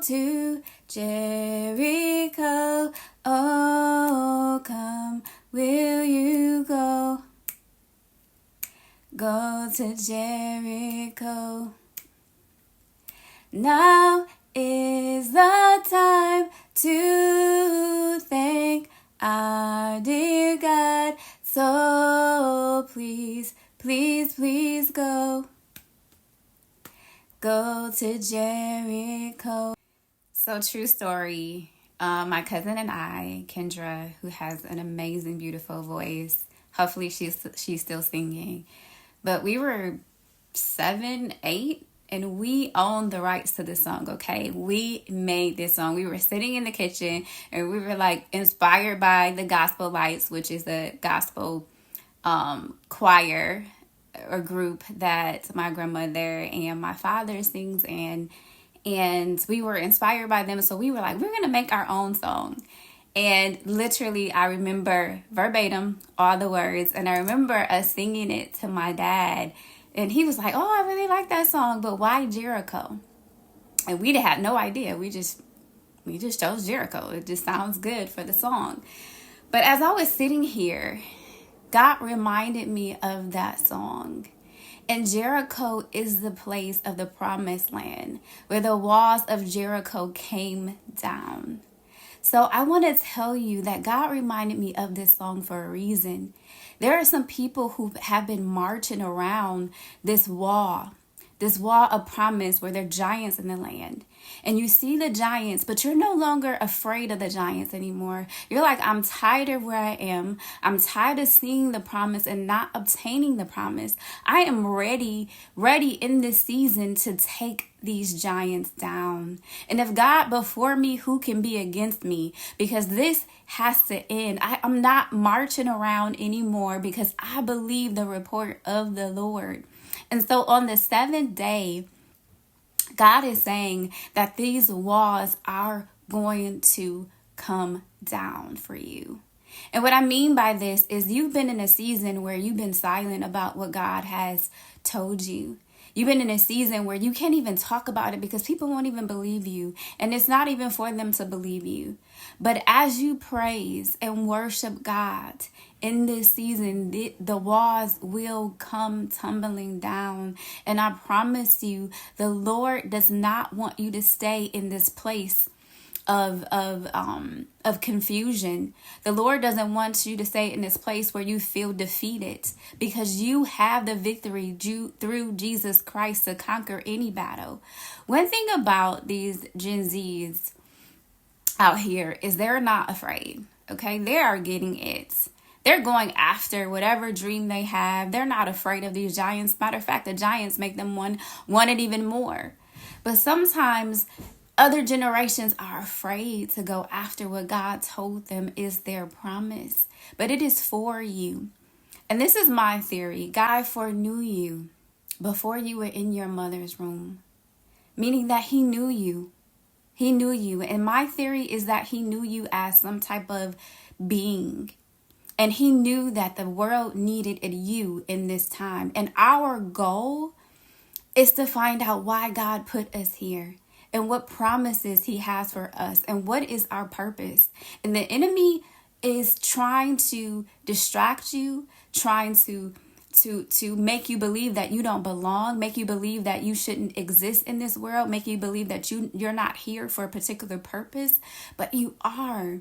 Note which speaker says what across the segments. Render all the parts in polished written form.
Speaker 1: to Jericho. Oh, come, will you go? Go to Jericho. Now is the time to thank our dear God. So please, please, please go. Go to Jericho. So true story. My cousin and I, Kendra, who has an amazing, beautiful voice. Hopefully she's still singing. But we were 7, 8, and we owned the rights to this song, okay? We made this song. We were sitting in the kitchen, and we were like inspired by the Gospel Lights, which is a gospel choir or group that my grandmother and my father sings in. And we were inspired by them. So we were like, we're going to make our own song. And literally, I remember verbatim all the words. And I remember us singing it to my dad. And he was like, oh, I really like that song, but why Jericho? And we had no idea. We just chose Jericho. It just sounds good for the song. But as I was sitting here, God reminded me of that song. And Jericho is the place of the promised land where the walls of Jericho came down. So I want to tell you that God reminded me of this song for a reason. There are some people who have been marching around this wall of promise where there are giants in the land. And you see the giants, but you're no longer afraid of the giants anymore. You're like, I'm tired of where I am. I'm tired of seeing the promise and not obtaining the promise. I am ready in this season to take these giants down. And if God before me, who can be against me? Because this has to end. I'm not marching around anymore because I believe the report of the Lord. And so on the 7th day, God is saying that these walls are going to come down for you. And what I mean by this is you've been in a season where you've been silent about what God has told you. You've been in a season where you can't even talk about it because people won't even believe you. And it's not even for them to believe you. But as you praise and worship God in this season, the walls will come tumbling down. And I promise you, the Lord does not want you to stay in this place of confusion. The Lord doesn't want you to stay in this place where you feel defeated, because you have the victory through Jesus Christ to conquer any battle. One thing about these Gen Zs out here is they're not afraid. Okay, they are getting it. They're going after whatever dream they have. They're not afraid of these giants. Matter of fact, the giants make them want it even more. But sometimes other generations are afraid to go after what God told them is their promise. But it is for you. And this is my theory. God foreknew you before you were in your mother's womb. Meaning that he knew you. He knew you. And my theory is that he knew you as some type of being. And he knew that the world needed you in this time. And our goal is to find out why God put us here. And what promises he has for us, and what is our purpose. And the enemy is trying to distract you, trying to make you believe that you don't belong, make you believe that you shouldn't exist in this world, make you believe that you're not here for a particular purpose, but you are.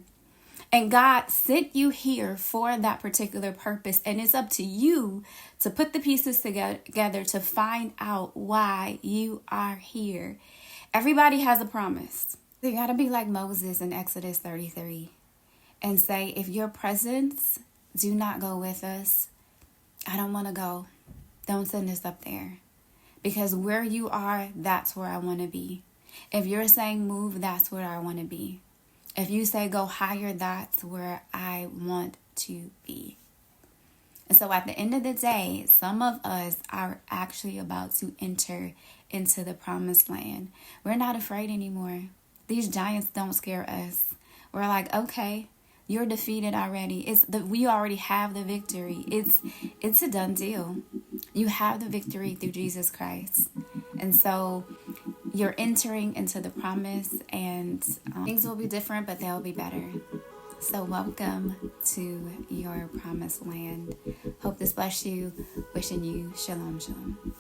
Speaker 1: And God sent you here for that particular purpose. And it's up to you to put the pieces together to find out why you are here. Everybody has a promise. You got to be like Moses in Exodus 33 and say, if your presence do not go with us, I don't want to go. Don't send us up there. Because where you are, that's where I want to be. If you're saying move, that's where I want to be. If you say go higher, that's where I want to be. And so at the end of the day, some of us are actually about to enter into the promised land. We're not afraid anymore. These giants don't scare us. We're like, okay, you're defeated already. We already have the victory. It's a done deal. You have the victory through Jesus Christ. And so you're entering into the promise, and things will be different, but they'll be better. So welcome to your promised land. Hope this bless you. Wishing you shalom, shalom.